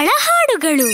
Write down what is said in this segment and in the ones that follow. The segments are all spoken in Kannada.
ಮಕ್ಕಳ ಹಾಡುಗಳು.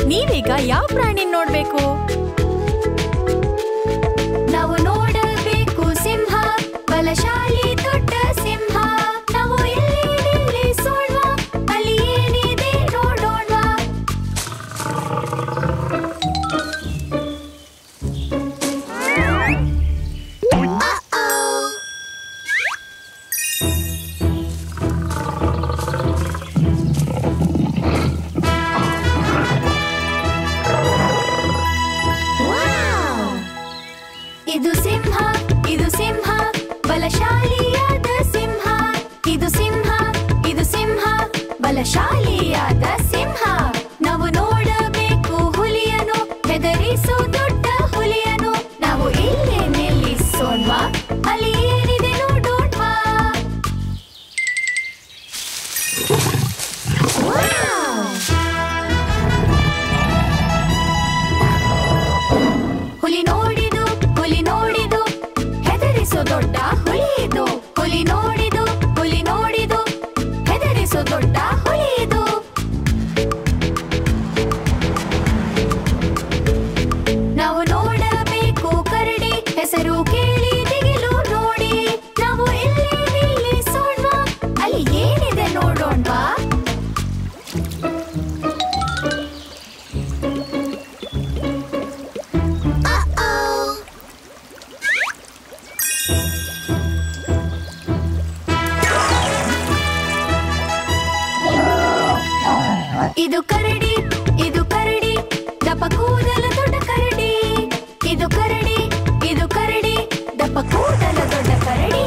ನೀವೀಗ ಯಾವ ಪ್ರಾಣಿ ನೋಡ್ಬೇಕು? ನಾವು ನೋಡಬೇಕು ಸಿಂಹ, ಬಲಶಾಲಿ ದೊಡ್ಡ ಸಿಂಹ. ನಾವು ಇಲ್ಲಿ ನಿಲ್ಲಿಸೋಣ, ಅಲ್ಲಿ ಏನಿದೆ ನೋಡೋಣ. ಇದು ಸಿಂಹ, ಇದು ಸಿಂಹ, ಬಲಶಾಲಿಯಾದ ಸಿಂಹ. ಇದು ಸಿಂಹ, ಇದು ಸಿಂಹ, ಬಲಶಾಲಿಯಾದ ಸಿಂಹ. ನಾವು ನೋಡಬೇಕು ಹುಲಿಯನು, ಹೆದರಿಸೋ ದೊಡ್ಡ ಹುಲಿಯನು. ನಾವು ಇಲ್ಲೇ ನಿಲ್ಲಿಸೋಣ್ವಾ, ಅಲ್ಲಿ ಏನಿದೆ ನೋಡೋಣ್ವಾ. ಹುಲಿ ನೋಡಿದು, ಹುಲಿ ನೋಡಿದು, ಹೆದರಿಸೋ ದೊಡ್ಡ ಹುಲಿ ಇದು. ಹುಲಿ ನೋಡಿದು, ಹುಲಿ ನೋಡಿದು, ಹೆದರಿಸೋ ದೊಡ್ಡ ಹುಲಿ ಇದು. ನಾವು ನೋಡಬೇಕು ಕರಡಿ, ಹೆಸರು ಕೇಳಿ ದಿಗಿಲು ನೋಡಿ. ನಾವು ಇಲ್ಲಿ ನಿಲ್ಲಿಸೋಣ್ವಾ, ಅಲ್ಲಿ ಏನಿದೆ ನೋಡೋಣ್ವಾ. ಇದು ಕರಡಿ, ಇದು ಕರಡಿ, ದಪ್ಪ ಕೂದಲ ದೊಡ್ಡ ಕರಡಿ. ಇದು ಕರಡಿ, ಇದು ಕರಡಿ, ದಪ್ಪ ಕೂದಲ ದೊಡ್ಡ ಕರಡಿ.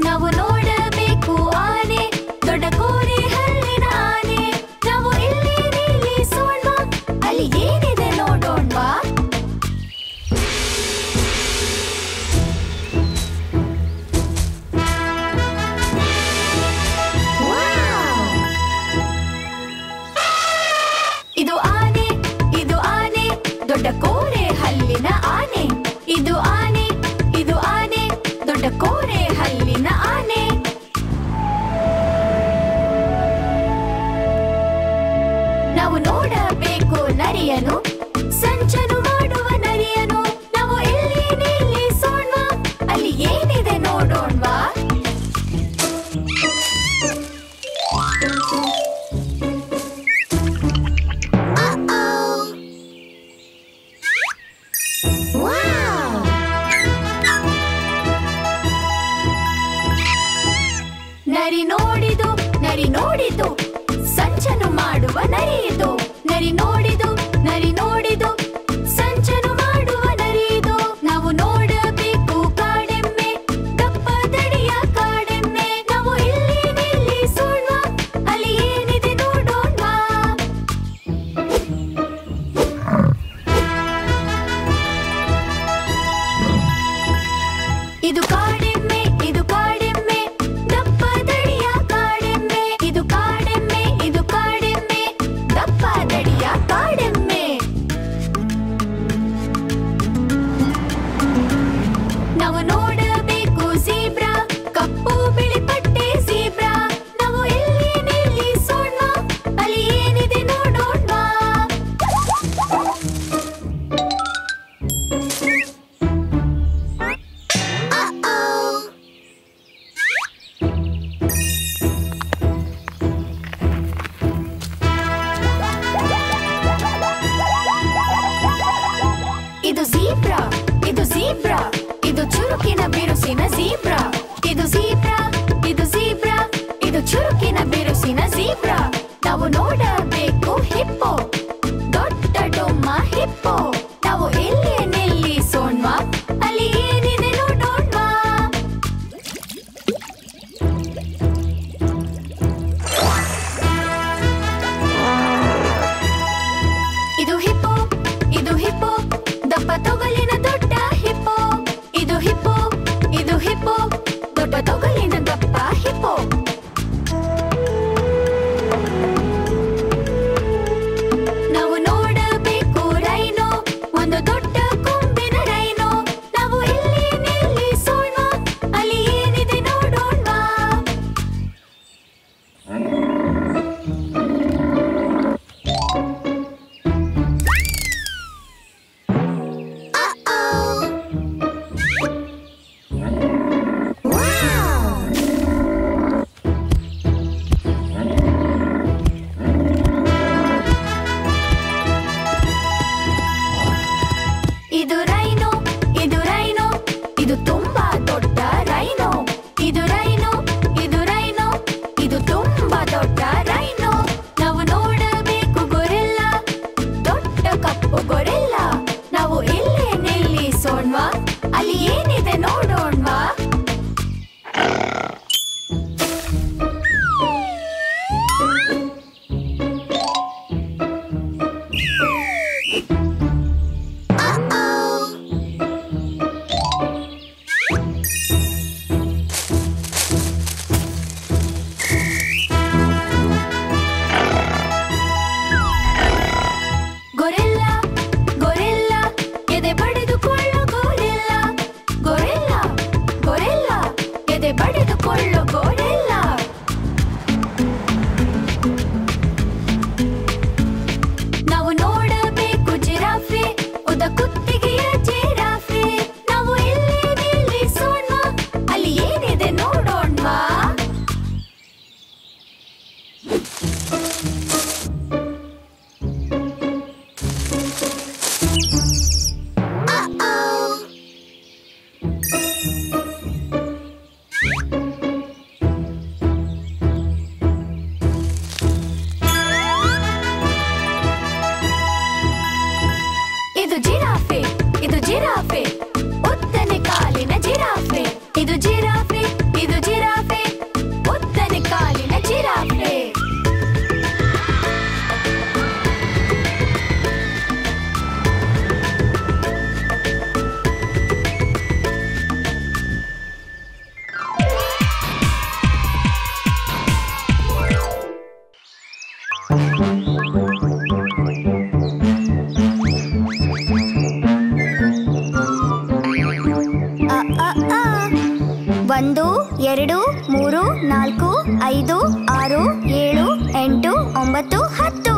ನಾವು ನೋಡಬೇಕು ಆನೆ, ದೊಡ್ಡ ಕೋರೆ ಹಲ್ಲಿನ ಆನೆ. ನಾವು ಇಲ್ಲಿ ನಿಲ್ಲಿಸೋಣ್ವಾ, ಅಲ್ಲಿ ಏನಿದೆ ನೋಡೋಣ್ವಾ. ಇದು ಆನೆ, ಇದು ಆನೆ, ದೊಡ್ಡ ಕೋರೆ ಹಲ್ಲಿನ ಆನೆ. ಇದು ಆನೆ, ಇದು ಆನೆ, ದೊಡ್ಡ ಕೋರೆ ಹಲ್ಲಿನ ಆನೆ. ನಾವು ನೋಡಬೇಕು ನರಿಯನು, ಸಂಚನು ಮಾಡುವ ನರಿಯನು. ನಾವು ಎಲ್ಲಿ ನಿಲ್ಲಿಸೋಣ್ವಾ, ಅಲ್ಲಿ ಏನಿದೆ ನೋಡೋಣ್ವಾ. ನರಿ ನೋಡಿದು, ನರಿ ನೋಡಿದು, ಸಂಚನು ಮಾಡುವ ನರಿ ಇದು. ನರಿ ನೋಡಿದು, ನರಿ ನೋಡಿದು, ಸಂಚನು ಮಾಡುವ ನರಿ ಇದು. ನಾವು ನೋಡಬೇಕು ಕಾಡೆಮ್ಮೆ, ದಪ್ಪ ದಡಿಯ ಕಾಡೆಮ್ಮೆ. ನಾವು ಇಲ್ಲಿ ನಿಲ್ಲಿಸೋಣ್ವಾ, ಅಲ್ಲಿ ಏನಿದೆ ನೋಡೋಣ್ವಾ. ಇದು ಕಾಡೆಮ್ಮೆ, ಇದು ಕಾಡೆಮ್ಮೆ, ದಪ್ಪ ದಡಿಯ ಕಾಡೆಮ್ಮೆ. ಇದು ಕಾಡೆಮ್ಮೆ, ಇದು ಕಾಡೆಮ್ಮೆ, ದಪ್ಪ ದಡಿಯ ಕಾಡೆಮ್ಮೆ. ನಾವು ನೋಡಬೇಕು ಝೀಬ್ರಾ, ಕಪ್ಪು ಬಿಳಿ ಪಟ್ಟೆ ಝೀಬ್ರಾ. ನಾವು ಎಲ್ಲಿ ನಿಲ್ಲಿಸೋಣ್ವಾ, ಅಲ್ಲಿ ಏನಿದೆ ನೋಡೋಣ್ವಾ. ಚುರುಕಿನ ಬಿರುಸಿನ ಝೀಬ್ರಾ. ಇದು ಝೀಬ್ರಾ, ಇದು ಝೀಬ್ರಾ, ಇದು ಚುರುಕಿನ ಬಿರುಸಿನ ಝೀಬ್ರಾ. ನಾವು ನೋಡಬೇಕು ಹಿಪ್ಪೋ, ದೊಡ್ಡ ಡೊಮ್ಮ ಹಿಪ್ಪೋ. ನಾವು ಇಲ್ಲೇ ನಿಲ್ಲಿಸೋಣ್ವಾ, ಅಲ್ಲಿ ಏನಿದೆ ನೋಡೋಣ್ವಾ. ಇದು ಹಿಪ್ಪೋ, ಇದು ಹಿಪ್ಪೋ, ದಪ್ಪ ತೊಗಲಿನ ದೊಡ್ಡ ಹಿಪ್ಪೋ. ಇದು ಹಿಪ್ಪೋ, ಇದು ಹಿಪ್ಪೋ, ದೊಡ್ಡ ತೊಗಲಿನ ದಪ್ಪ ಹಿಪ್ಪೋ. ನಾವು ನೋಡಬೇಕು ರೈನೋ, ಒಂದು ದೊಡ್ಡ ಕೊಂಬಿನ ರೈನೋ. ನಾವು ಇಲ್ಲಿ ನಿಲ್ಲಿಸೋಣ, ಅಲ್ಲಿ ಏನಿದೆ ನೋಡೋಣ್ವಾ. ಇದು ರೈನೋ, ಇದು ರೈನೋ, ಇದು ತುಂಬಾ ದೊಡ್ಡ ರೈನೋ. ಇದು ರೈನೋ, ಇದು ರೈನೋ, ಇದು ತುಂಬಾ ದೊಡ್ಡ ರೈನೋ. ನಾವು ನೋಡಬೇಕು ಗೊರಿಲ್ಲಾ, ದೊಡ್ಡ ಕಪ್ಪು ಗೊರಿಲ್ಲಾ. ನಾವು ಇಲ್ಲೇ ನಿಲ್ಲಿಸೋಣ್ವಾ, ಅಲ್ಲಿ ಏನಿದೆ ನೋಡೋಣ್ವಾ. ಗೊರಿಲ್ಲಾ, ಗೊರಿಲ್ಲಾ, ಎದೆ ಬಡಿದುಕೊಳ್ಳೋ ಗೊರಿಲ್ಲಾ. ಗೊರಿಲ್ಲಾ, ಗೊರಿಲ್ಲಾ, ಎದೆ ಬಡಿದುಕೊಳ್ಳೋ ಗೊರಿಲ್ಲಾ. ನಾವು ನೋಡಬೇಕು ಜಿರಾಫೆ, ಉದ್ದ ಕುತ್ತಿಗೆಯ ಜಿರಾಫೆ. ನಾವು ಇಲ್ಲಿ ನಿಲ್ಲಿಸೋಣ್ವಾ, ಅಲ್ಲಿ ಏನಿದೆ ನೋಡೋಣ್ವಾ. ಇದು ಜಿರಾಫೆ, ಇದು ಜಿರಾಫೆ, ಉದ್ದನೆ ಕಾಲಿನ ಜಿರಾಫೆ. ಇದು ಜಿರಾಫೆ, ಇದು ಜಿರಾಫೆ, ಉದ್ದನೆ ಕಾಲಿನ ಜಿರಾಫೆ. ಒಂದು, ಎರಡು, ಮೂರು, ನಾಲ್ಕು, ಐದು, ಆರು, ಏಳು, ಎಂಟು, ಒಂಬತ್ತು, ಹತ್ತು.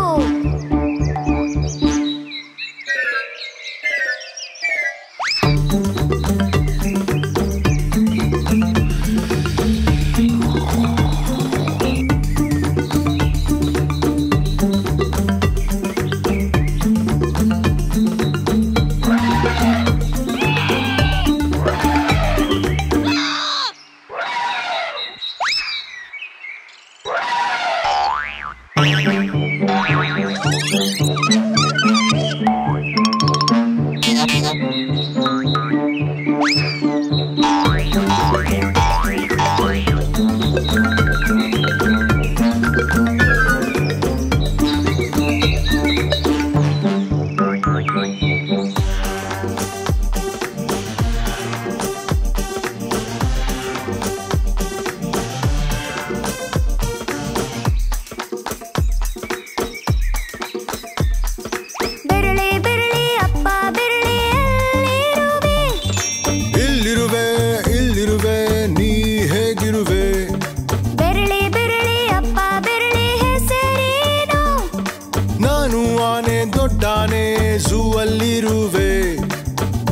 ದೊಡ್ಡಾನೆ ಝೂ ಅಲ್ಲಿರುವೆ.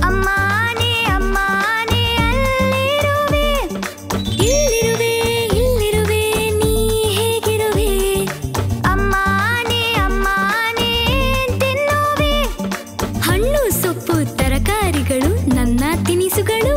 ಅಮ್ಮ ಆನೆ ಅಲ್ಲಿರುವೆ. ಇಲ್ಲಿರುವೆ ಇಲ್ಲಿರುವೆ ನೀ ಹೇಗಿರುವೆ? ಅಮ್ಮ ಆನೆ ತಿನ್ನುವೆ. ಹಣ್ಣು ಸೊಪ್ಪು ತರಕಾರಿಗಳು ನನ್ನ ತಿನಿಸುಗಳು.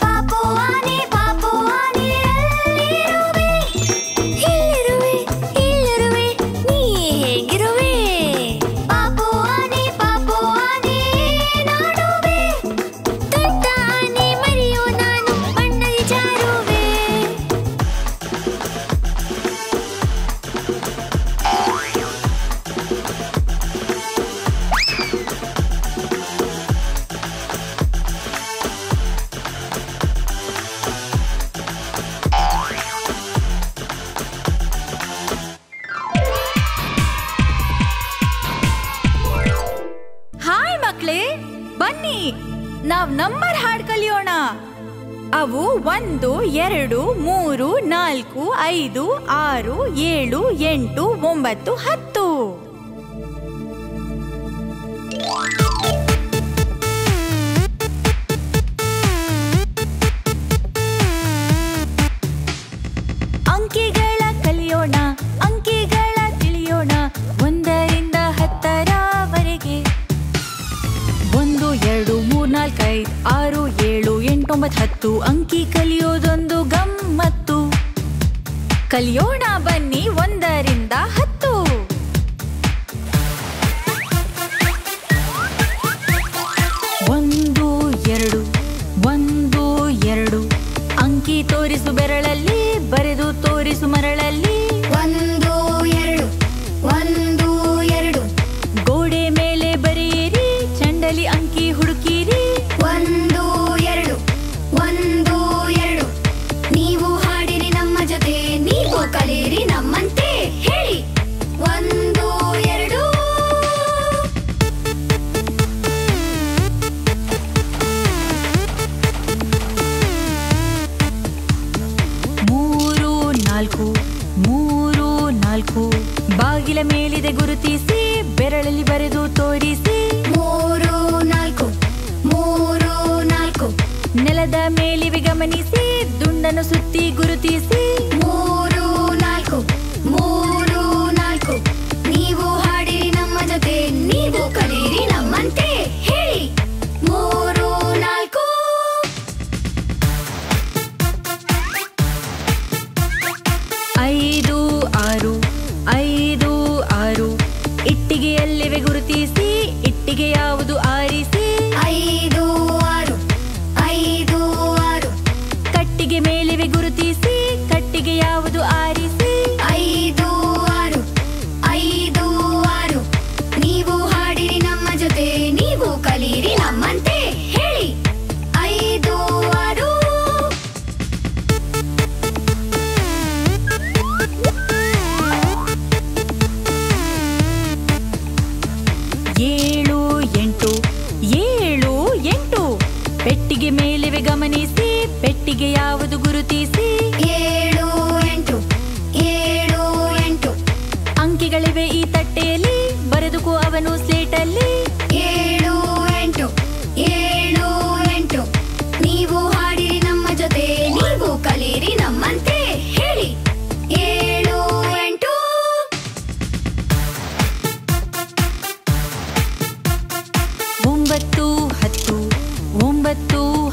ಪಾಪು ಆನೆ ಎಲ್ಲಿರುವೆ? ಇಲ್ಲಿರುವೆ ಇಲ್ಲಿರುವೆ ನೀ ಹೇಗಿರುವೆ? ಪಾಪು ಆನೆ ನಾಡುವೆ. ದೊಡ್ಡ ಆನೆ ಮರಿಯೋ ನಾನು ಮಣ್ಣಲ್ಲಿ ಜಾರುವೆ. ಹಾಯ್ ಮಕ್ಳೇ, ಬನ್ನಿ ನಾವ್ ನಂಬರ್ ಹಾಡ್ ಕಲಿಯೋಣ. ಅವು 1 2 3 4 5 6 7 8 9 10. ಅಂಕಿಗಳ ಕಲಿಯೋಣ, ಅಂಕಿಗಳ ತಿಳಿಯೋಣ 1ರಿಂದ 10ರವರೆಗೆ. 1 2 3 4 5 6 7 8 9 10 ಅಂಕಿ ಕಲಿಯೋದೊಂದು ಗಮ್ಮತ್ತು. ಕಲಿಯೋಣ ಬನ್ನಿ 1ರಿಂದ 10. 1 2 1 2 ಅಂಕಿ ತೋರಿಸು ಬೆರಳಲ್ಲಿ, ಬರೆದು ತೋರಿಸು ಮರಳಲ್ಲಿ. 1 2 1 2 ಗೋಡೆ ಮೇಲೆ ಬರೆಯಿರಿ, ಚಂಡಲಿ ಅಂಕಿ ಹುಡುಕಿರಿ. 1 2 1 2 ನೀವು ಹಾಡಿರಿ ನಮ್ಮ ಜೊತೆ, ನೀವು ಕಲಿಯಿರಿ ನಮ್ಮಂತೆ. ಹೇಳಿ 1 2 3 4 ಬಾಗಿಲ ಮೇಲಿದೆ ಗುರುತಿಸಿ, ಬೆರಳಲ್ಲಿ ಬರೆದು ತೋರಿಸಿ. 3 4 ನೆಲದ ಮೇಲಿವೆ ಗಮನಿಸಿ, ದುಂಡನ್ನು ಸುತ್ತಿ ಗುರುತಿಸಿ. 3 4 ನೀವು ಹಾಡಿರಿ ನಮ್ಮ ಜೊತೆ, ನೀವು ಕಲಿಯಿರಿ ನಮ್ಮಂತೆ. ಹೇಳಿ 3 4 5 6 ಇಟ್ಟಿಗೆಯಲ್ಲಿವೆ ಗುರುತಿಸಿ, ಇಟ್ಟಿಗೆ ಯಾವುದು ಆರಿಸಿ. 5 6 ಕಟ್ಟಿಗೆ ಮೇಲಿವೆ ಗುರುತಿಸಿ, ಕಟ್ಟಿಗೆ ಯಾವುದು ಆರಿಸಿ. 5 6 ನೀವು ಹಾಡಿರಿ ನಮ್ಮ ಜೊತೆ, ನೀವು ಕಲಿಯಿರಿ ನಮ್ಮಂತೆ. ಹೇಳಿ 5 6 7 8 ಪೆಟ್ಟಿಗೆ ಮೇಲಿವೆ ಗಮನಿಸಿ, ಪೆಟ್ಟಿಗೆ ಯಾವುದು ಗುರುತಿಸಿ. 7 8 ಅಂಕಿಗಳಿವೆ ಈ ತಟ್ಟೆಯಲ್ಲಿ, ಬರೆದುಕೋ ಅವನು ಸ್ಲೇಟಲ್ಲಿ. 7 8 ನೀವು ಹಾಡಿರಿ ನಮ್ಮ ಜೊತೆ, ನೀವು ಕಲಿಯಿರಿ ನಮ್ಮಂತೆ. ಹೇಳಿ 7 8 9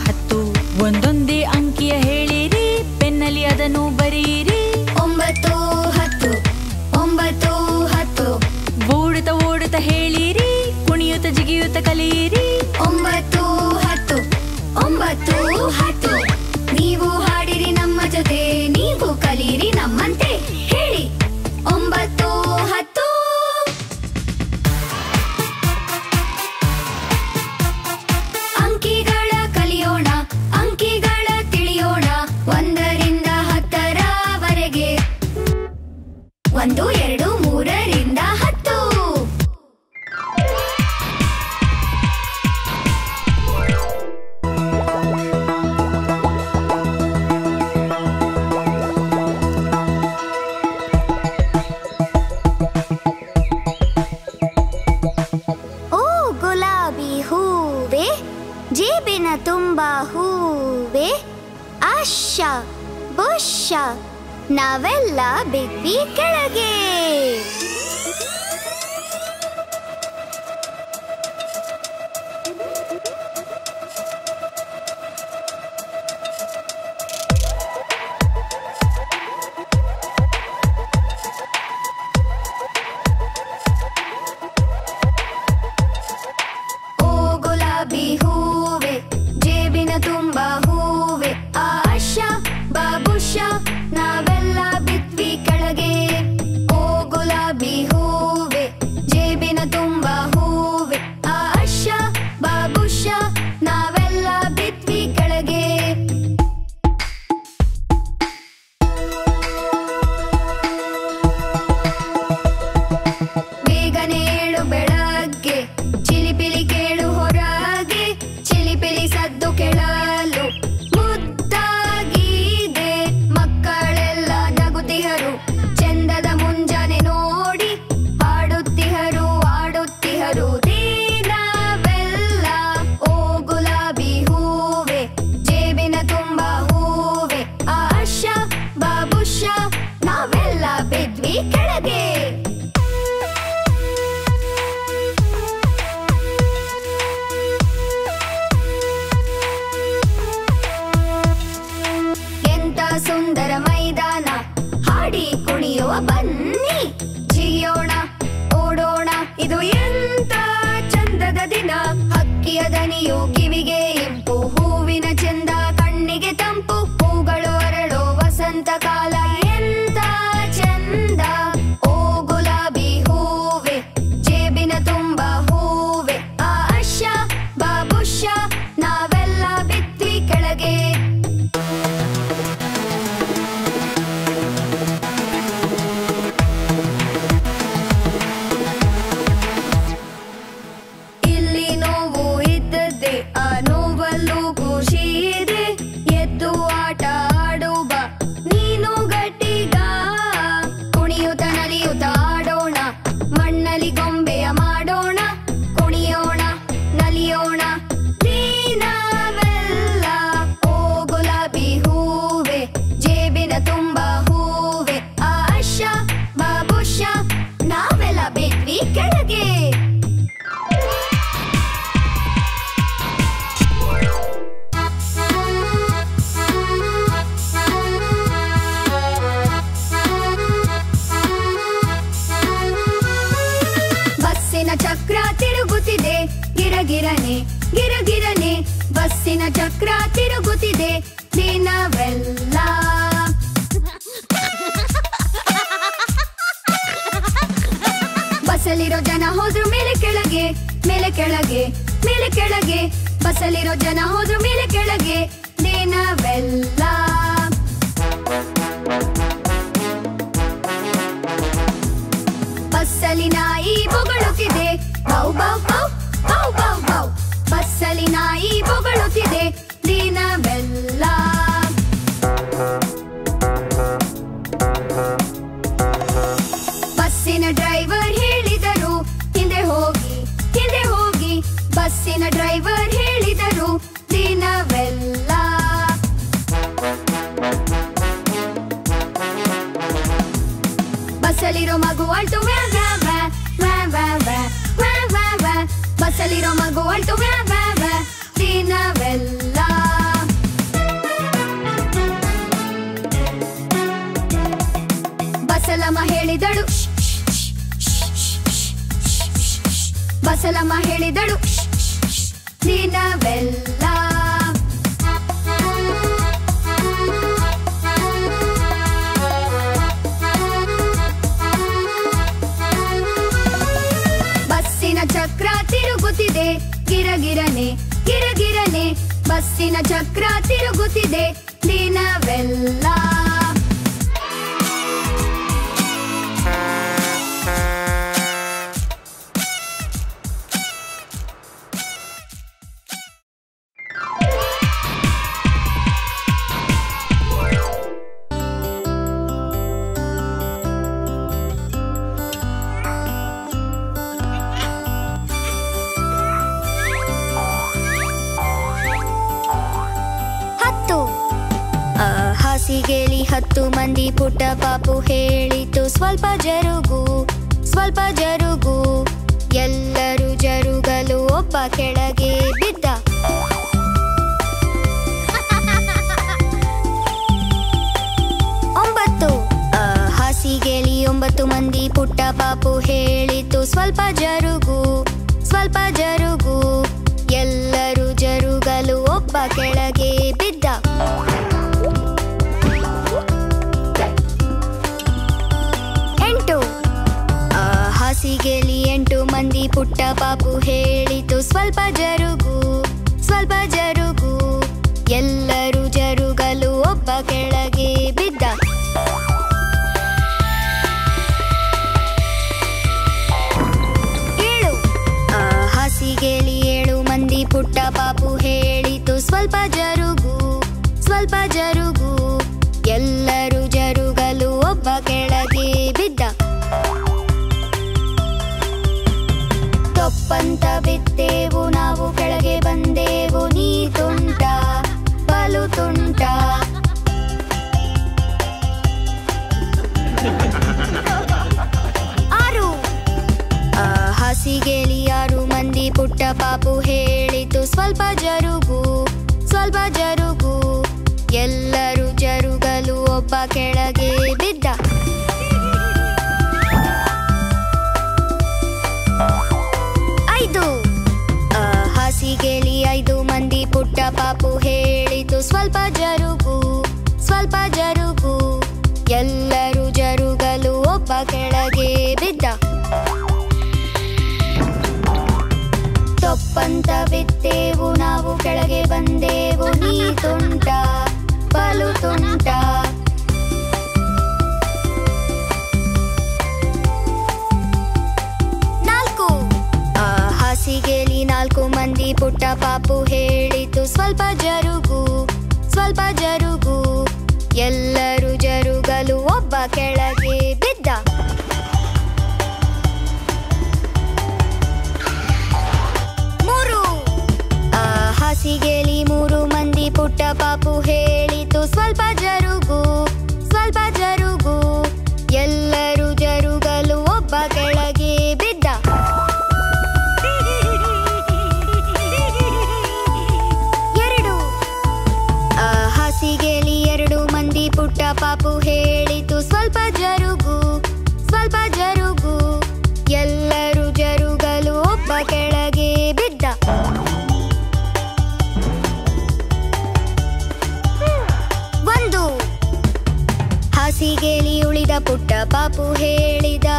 10 ಒಂದೊಂದೇ ಅಂಕಿಯ ಹೇಳಿರಿ, ಪೆನ್ನಲ್ಲಿ ಅದನ್ನು ಬರೆಯಿರಿ. 9 10 ಓಡುತ್ತಾ ಹೇಳಿರಿ, ಕುಣಿಯುತ್ತ ಜಿಗಿಯುತ್ತ ಕಲಿಯಿರಿ. 9 10 ನೀವು ಹಾಡಿರಿ ನಮ್ಮ ಜೊತೆ, ನೀವು ಕಲಿಯಿರಿ ನಮ್ಮಂತೆ. ಹೇಳಿ 9 10 ಅಂಕಿಗಳ ಕಲಿಯೋಣ, ಅಂಕಿಗಳ ತಿಳಿಯೋಣ 1ರಿಂದ 10ರವರೆಗೆ. 1 2 3ರಿಂದ 10. ಓ ಗುಲಾಬಿ ಹೂವೆ, ಜೇಬಿನ ತುಂಬ ಹೂವೆ, ಆಶ ಬುಷ ನಾವೆಲ್ಲ ಬಿದ್ವಿ ಕೆಳಗೆ. ಕಿವಿಯ ದನಿಯು ಕಿವಿಗೆ ಇಂಪು, ಹೂವಿನ ಚಂದ ಕಣ್ಣಿಗೆ ತಂಪು, ಹೂಗಳು ಅರಳೋ ವಸಂತ ಕಾಲ ಎಂತ ಚಂದ. ಓ ಗುಲಾಬಿ ಹೂವೆ ಜೇಬಿನ ತುಂಬ ಹೂವೆ, ಆ ಅಶ್ಯ ಬಾಬುಷ್ಯ ನಾವೆಲ್ಲ ಬಿತ್ವಿ ಕೆಳಗೆ. ಇಲ್ಲಿ ನೋವು ಇದ್ದದ್ದೇ, ಆ ನೋವಲ್ಲೂ ಖುಷಿ ಇದೆ. ಎದ್ದು ಆಟ ಆಡುವ ನೀನು ಗಟ್ಟಿಗ, ಕುಣಿಯುತ್ತ ನಲಿಯುತ್ತ ಆಡೋಣ, ಮಣ್ಣಲ್ಲಿ ಗೊಂಬೆಯ ಮಾಡೋಣ, ಕುಣಿಯೋಣ ನಲಿಯೋಣ ನೀನಾವೆಲ್ಲ. ಓ ಗುಲಾಬಿ ಹೂವೆ ಜೇಬಿನ ತುಂಬ ಹೂವೆ, ಆ ಅಶ್ಯ ಬಾಬುಷ್ಯ ನಾವೆಲ್ಲ ಬಿಟ್ವಿ ಕೆಳಗೆ. ಬಸ್ಸಿನ ಚಕ್ರ ತಿರುಗುತ್ತಿದೆ ಗಿರಗಿರನೆ ಗಿರಗಿರನೆ, ಬಸ್ಸಿನ ಚಕ್ರ ತಿರುಗುತ್ತಿದೆ ದಿನವೆಲ್ಲ. ಬಸ್ಸಲ್ಲಿರೋ ಜನ ಹೋದ್ರು ಮೇಲೆ ಕೆಳಗೆ ಮೇಲೆ ಕೆಳಗೆ ಮೇಲೆ ಕೆಳಗೆ, ಬಸ್ಸಲ್ಲಿರೋ ಜನ ಹೋದ್ರು ಮೇಲೆ ಕೆಳಗೆ ದಿನವೆಲ್ಲ. ಬಸ್ಸಲ್ಲಿ ನಾಯಿ ಬೊಗಳುತ್ತಿದೆ ಬೌ ಬೌ ಬೌ ಬೌ ಬೌ ಬೌ, ಬಸ್ಸಲ್ಲಿ ನಾಯಿ ಬೊಗಳುತ್ತಿದೆ ದಿನವೆಲ್ಲ. ಬಸ್ಸಿನ ಡ್ರೈವರ್ ಹೇಳಿದರು ಹಿಂದೆ ಹೋಗಿ ಹಿಂದೆ ಹೋಗಿ, ಬಸ್ಸಿನ ಡ್ರೈವರ್ ಹೇಳಿದರು ದಿನವೆಲ್ಲ. ಬಸ್ಸಲ್ಲಿರೋ ಮಗು ಅಳ್ತು ವ್ಯಾ ವ್ಯಾ ವ್ಯಾ ವ್ಯಾ ವ್ಯಾ ವ್ಯಾ ವ್ಯಾ ವ್ಯಾ, ಬಸ್ಸಲ್ಲಿರೋ ಮಗು ಅಳ್ತು ವ್ಯಾ ವ್ಯಾ ವ್ಯಾ ದಿನವೆಲ್ಲ. ಬಸಲಮ್ಮ ಹೇಳಿದಳು ಬಸಲಮ್ಮ ಹೇಳಿದಳು ದಿನವೆಲ್ಲ. ಬಸ್ಸಿನ ಚಕ್ರ ತಿರುಗುತ್ತಿದೆ ಗಿರಗಿರನೆ ಗಿರಗಿರನೆ, ಬಸ್ಸಿನ ಚಕ್ರ ತಿರುಗುತ್ತಿದೆ ದಿನವೆಲ್ಲ. ಹಾಸಿಗೆಲಿ 10 ಮಂದಿ ಪುಟ್ಟ ಪಾಪು ಹೇಳಿತು ಸ್ವಲ್ಪ ಜರುಗು ಸ್ವಲ್ಪ ಜರುಗು, ಎಲ್ಲರೂ ಜರುಗಲು ಒಬ್ಬ ಕೆಳಗೆ ಬಿದ್ದ. ಹಾಸಿಗೆಲಿ 9 ಮಂದಿ ಪುಟ್ಟ ಪಾಪು ಹೇಳಿತು ಸ್ವಲ್ಪ ಜರುಗು ಸ್ವಲ್ಪ ಜರುಗು, ಎಲ್ಲರೂ ಜರುಗಲು ಒಬ್ಬ ಕೆಳಗೆ ಬಿದ್ದ. ಹಾಸಿಗೆಲಿ 8 ಮಂದಿ ಪುಟ್ಟ ಪಾಪು ಹೇಳಿತು ಸ್ವಲ್ಪ ಜರುಗು ಸ್ವಲ್ಪ ಜರುಗು, ಎಲ್ಲರೂ ಜರುಗಲು ಒಬ್ಬ ಕೆಳಗೆ ಬಿದ್ದ. ಹಾಸಿಗೆಲಿ 7 ಮಂದಿ ಪುಟ್ಟ ಪಾಪು ಹೇಳಿತು ಸ್ವಲ್ಪ ಜರುಗು ಸ್ವಲ್ಪ ಜರುಗು, ಎಲ್ಲರೂ ಜರುಗಲು ಒಬ್ಬ ಕೆಳಗೆ ಬಿದ್ದ. ತೊಪ್ಪಂತ ಬಿದ್ದೆವು ನಾವು ಕೆಳಗೆ ಬಂದೆವು, ನೀ ತುಂಟ ಬಲು ತುಂಟ. ಹಾಸಿಗೆಲಿ 6 ಮಂದಿ ಪುಟ್ಟ ಪಾಪು ಹೇಳಿತು ಸ್ವಲ್ಪ ಜರುಗು ಸ್ವಲ್ಪ ಜರುಗು, ಎಲ್ಲರೂ ಸ್ವಲ್ಪ ಜರುಗು ಸ್ವಲ್ಪ ಜರುಗು ಎಲ್ಲರೂ ಜರುಗಲು ಒಬ್ಬ ಕೆಳಗೆ ಬಿದ್ದ. ತೊಪ್ಪಂತ ಬಿದ್ದೆವು ನಾವು ಕೆಳಗೆ ಬಂದೆವು ನೀ ತುಂಟ ಬಲು ತುಂಟ. ಹಾಸಿಗೆಲಿ 4 ಮಂದಿ ಪುಟ್ಟ ಪಾಪು ಹೇಳಿತು ಸ್ವಲ್ಪ ಜರುಗು ಸ್ವಲ್ಪ ಜರುಗು ಎಲ್ಲರೂ ಜರುಗಲು ಒಬ್ಬ ಕೆಳಗೆ ಬಿದ್ದ. ಹಾಸಿಗೆಲಿ 3 ಮಂದಿ ಪುಟ್ಟ ಪಾಪು ಹೇಳಿತು ಸ್ವಲ್ಪ ಜರುಗು ಸ್ವಲ್ಪ ಜರುಗು ಎಲ್ಲರೂ ಜರುಗಲು ಒಬ್ಬ ಕೆಳಗೆ ಬಿದ್ದ. ಹಾಸಿಗೆಲಿ 2 ಮಂದಿ ಪುಟ್ಟ ಪಾಪು ಹೇಳಿತು ಸ್ವಲ್ಪ ಜರುಗು ಸ್ವಲ್ಪ ಜರುಗು ಎಲ್ಲರೂ ಜರುಗಲು ಒಬ್ಬ ಕೆಳಗೆ ಬಿದ್ದ. ಹಾಸಿಗೆಲಿ ಉಳಿದ ಪುಟ್ಟ ಪಾಪು ಹೇಳಿದ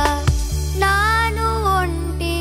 ನಾನು ಒಂಟಿ.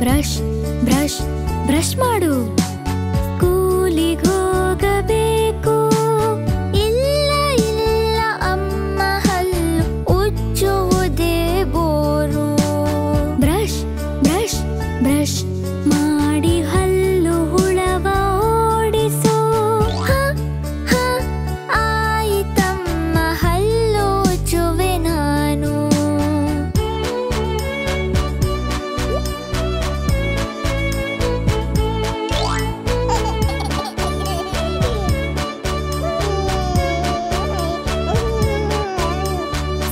ಬ್ರಷ್ ಬ್ರಷ್ ಬ್ರಷ್ ಮಾಡು. ಸ್ಕೂಲಿಗೆ ಹೋಗಬೇಕು. ಇಲ್ಲ ಇಲ್ಲ ಅಮ್ಮ ಹಲ್ಲು ಉಜ್ಜುವುದೇ ಬೋರು. ಬ್ರಷ್ ಬ್ರಷ್ ಬ್ರಷ್ ಮಾಡಿ ಹಲ್ಲು ಹುಳವ ಓಡಿಸು. ಆಯಿತಮ್ಮ ಹಲ್ಲು ಉಜ್ಜುವೆ ನಾನು.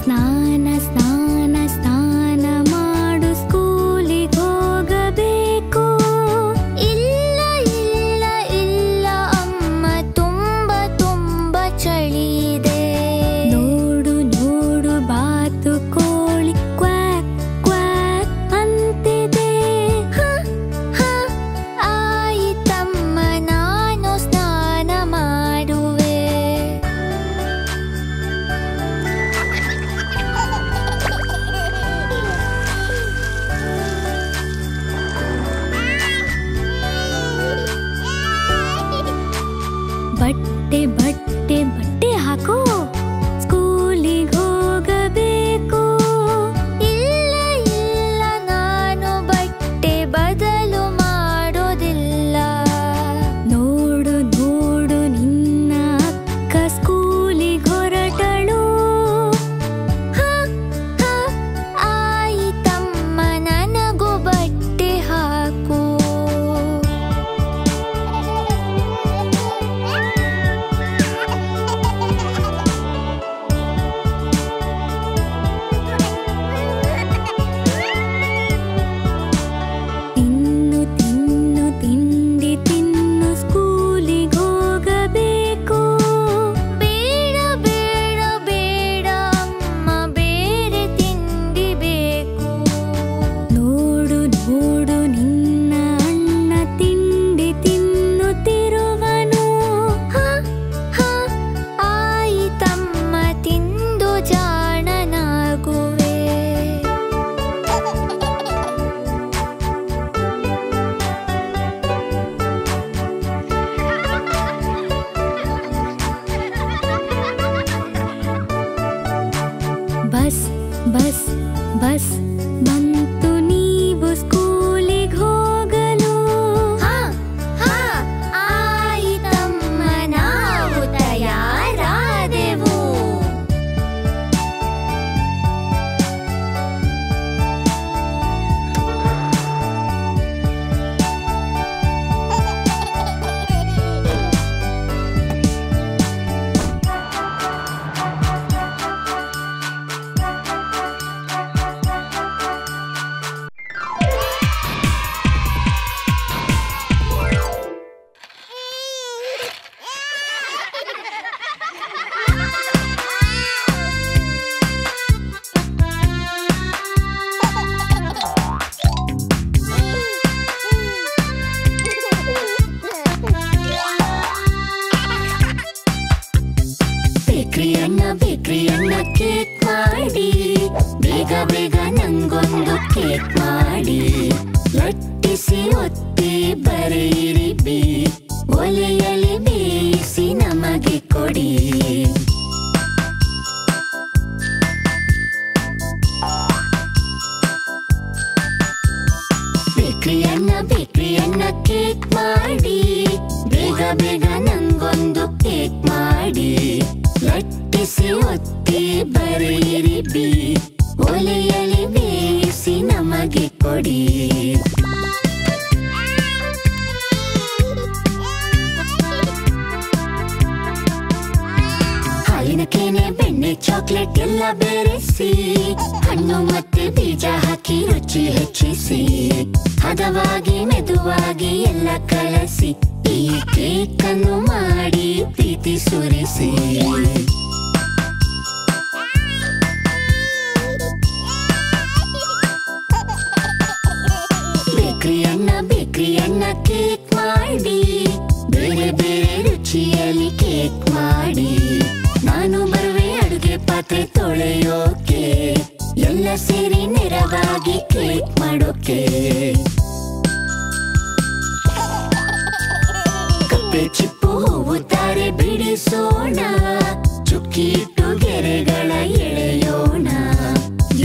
ಸ್ನಾನ ಸ್ನಾನ ಸ್ನಾನ ಮಾಡು. ಸ್ಕೂಲಿಗೆ ಹೋಗಬೇಕು. ಇಲ್ಲ ಇಲ್ಲ ಇಲ್ಲ ಅಮ್ಮ ತುಂಬ ತುಂಬ ಚಳಿ ಇದೆ. ನೋಡು ನೋಡು ಬಾತು ಕೋಳಿ ಕ್ವಾಕ್ ಕ್ವಾಕ್ ಅಂತಿದೆ. ಆಯಿತಮ್ಮ ನಾನು ಸ್ನಾನ ಮಾಡುವೆ. ಬಟ್ಟೆ ಬಟ್ಟೆ ಬಟ್ಟೆ ಹಾಕೋ. ಸ್ಕೂಲಿಗೆ ಹೋಗಬೇಕು. ಇಲ್ಲ ಇಲ್ಲ ನಾನು ಬಟ್ಟೆ ಬದಲು ಮಾಡೋದಿಲ್ಲ. ನೋಡು ನೋಡು ನಿನ್ನ ಅಕ್ಕ ಸ್ಕೂಲಿಗೆ ಹೊರಟಳು. ಆಯಿತಮ್ಮ ನನಗೂ ಬಟ್ಟೆ ಹಾಕು. ತಿನ್ನು ತಿನ್ನು ತಿಂಡಿ ತಿನ್ನು. ಸ್ಕೂಲಿಗೆ ಹೋಗಬೇಕು. ಬೇಡ ಬೇಡ ಬೇಡ ಅಮ್ಮ ಬೇರೆ ತಿಂಡಿ ಬೇಕು. ನೋಡು ನೋಡು ನಿನ್ನ ಅಣ್ಣ ತಿಂಡಿ ತಿನ್ನುತ್ತಿರುವನು. ಆಯಿತಮ್ಮ ತಿಂದು ಜಾಣನಾಗುವೆ. ಬಸ್ ಬಸ್ ಬಸ್ ಬಂತು ನೀವು ಸ್ಕೂಲಿಗೆ ಹೋಗಲು. ಆಯಿತಮ್ಮ ನಾವು ತಯಾರಾದೆವು. ಬೇಕ್ರಿಯನ್ನ ಕೇಕ್ ಮಾಡಿ. ಬೇಗ ಬೇಗ ನಂಗೊಂದು ಕೇಕ್ ಮಾಡಿ. ಲಟ್ಟಿಸಿ ಒತ್ತಿ ಬರೆಯಿರಿ ಬಿ. ಒಲೆಯಲ್ಲಿ ಬೇಯಿಸಿ ನಮಗೆ ಕೊಡಿ. ಬೇಕ್ರಿಯನ್ನ ಕೇಕ್ ಮಾಡಿ. ಬೇಗ ಬೇಗ ನಂಗೊಂದು ಕೇಕ್ ಮಾಡಿ. ಲಟ್ಟಿಸಿ ಒತ್ತಿ ಬರೆಯಿರಿ ಬಿ. ಒಲೆಯಲ್ಲಿ ಬೇಯಿಸಿ ನಮಗೆ ಕೊಡಿ. ಹಾಲಿನ ಕೆನೆ ಬೆಣ್ಣೆ ಚಾಕ್ಲೇಟ್ ಎಲ್ಲ ಬೆರೆಸಿ. ಹಣ್ಣು ಮತ್ತೆ ಬೀಜ ಹಾಕಿ ರುಚಿ ಹೆಚ್ಚಿಸಿ. ಹದವಾಗಿ ಮೆದುವಾಗಿ ಎಲ್ಲ ಕಲಸಿ. ಈ ಕೇಕ್ ಅನ್ನು ಮಾಡಿ ಪ್ರೀತಿ ಸುರಿಸಿ. ಬೇಕ್ರಿಯನ್ನ ಕೇಕ್ ಮಾಡಿ. ಬೇರೆ ಬೇರೆ ರುಚಿಯಲ್ಲಿ ಕೇಕ್ ಮಾಡಿ. ನಾನು ಬರುವೆ ಅಡುಗೆ ಪಾತ್ರೆ ತೊಳೆಯೋಕೆ. ಎಲ್ಲ ಸೇರಿ ನೆರವಾಗಿ ಕೇಕ್ ಮಾಡೋಕೆ. ಸಿಪ್ಪೆ ಚಿಪ್ಪು ಹೂವು ತಾರೆ ಬಿಡಿಸೋಣ, ಚುಕ್ಕಿ ಇಟ್ಟು ಗೆರೆಗಳ ಎಳೆಯೋಣ,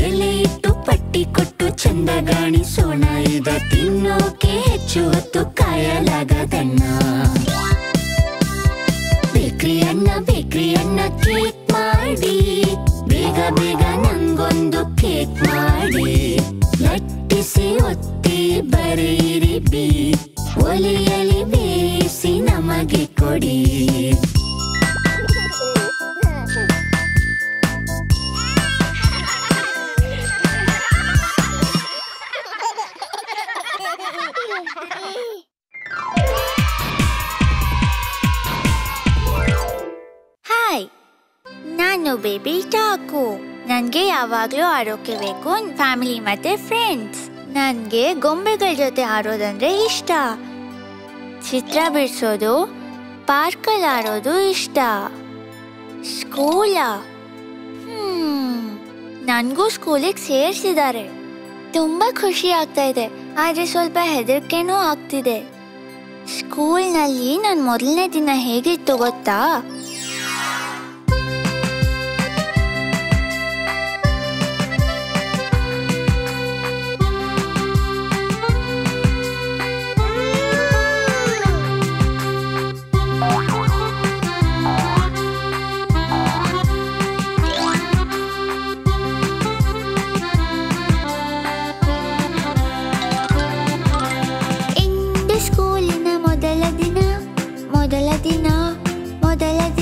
ಎಲೆ ಇಟ್ಟು ಪಟ್ಟಿ ಕೊಟ್ಟು ಚಂದ ಗಾಣಿಸೋಣ, ಇದ ತಿನ್ನೋಕೆ ಹೆಚ್ಚು ಹೊತ್ತು ಕಾಯಲಾಗದಣ್ಣ. ಬೇಕ್ರಿ ಅಣ್ಣ ಕೇಕ್ ಮಾಡಿ, ಬೇಗ ಬೇಗ ನಂಗೊಂದು ಕೇಕ್ ಮಾಡಿ, ಲಟ್ಟಿಸಿ ಒತ್ತಿ ಬರೀರಿ ಬಿ, ಒಲೆಯಲ್ಲಿ ಬೇಯಿಸಿ ನಮಗೆ ಕೊಡಿ. ಹಾಯ್, ನಾನು ಬೇಬಿ ಟಾಕು. ನನಗೆ ಯಾವಾಗಲೂ ಆಡೋಕೆ ಬೇಕು ಫ್ಯಾಮಿಲಿ ಮತ್ತೆ ಫ್ರೆಂಡ್ಸ್. ನನಗೆ ಗೊಂಬೆಗಳ ಜೊತೆ ಆಡೋದಂದ್ರೆ ಇಷ್ಟ. ಚಿತ್ರ ಬಿಡಿಸೋದು, ಪಾರ್ಕಲ್ಲಿ ಆಡೋದು ಇಷ್ಟ. ಸ್ಕೂಲ ನನಗೂ ಸ್ಕೂಲಿಗೆ ಸೇರಿಸಿದ್ದಾರೆ. ತುಂಬ ಖುಷಿ ಆಗ್ತಾ ಇದೆ, ಆದರೆ ಸ್ವಲ್ಪ ಹೆದರಿಕೆನೂ ಆಗ್ತಿದೆ. ಸ್ಕೂಲ್ನಲ್ಲಿ ನನ್ನ ಮೊದಲನೇ ದಿನ ಹೇಗಿತ್ತು ಗೊತ್ತಾ? ಮೊದಲ ದಿನ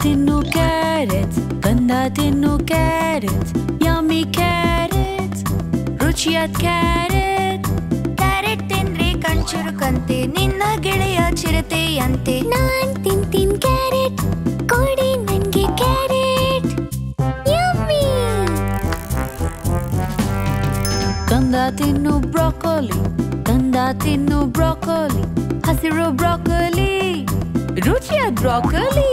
ತಿನ್ನು ಕ್ಯಾರೆಟ್ಸ್ ಕಂದ ತಿನ್ನು ಕ್ಯಾರೆಟ್ಸ್ ಯಮ್ಮಿ ಕ್ಯಾರೆಟ್ಸ್ ರುಚಿಯಾದ ಕ್ಯಾರೆಟ್ ಕ್ಯಾರೆಟ್ ತಿಂದ್ರೆ ಕಣ್ಚುರುಕಂತೆ ನಿನ್ನ ಗೆಳೆಯ ಚಿರತೆಯಂತೆ ನಾನ್ ತಿಂತೀನಿ ಕ್ಯಾರೆಟ್ ಕೊಡಿ ನನ್ಗೆ ಕ್ಯಾರೆಟ್ ಯಮ್ಮಿ ಕಂದ ತಿನ್ನು ಬ್ರೋಕೊಲಿ ಕಂದ ತಿನ್ನು ಬ್ರೋಕೊಲಿ ಹಸಿರು ಬ್ರೋಕೊಲಿ ರುಚಿಯಾದ ಬ್ರೋಕೊಲಿ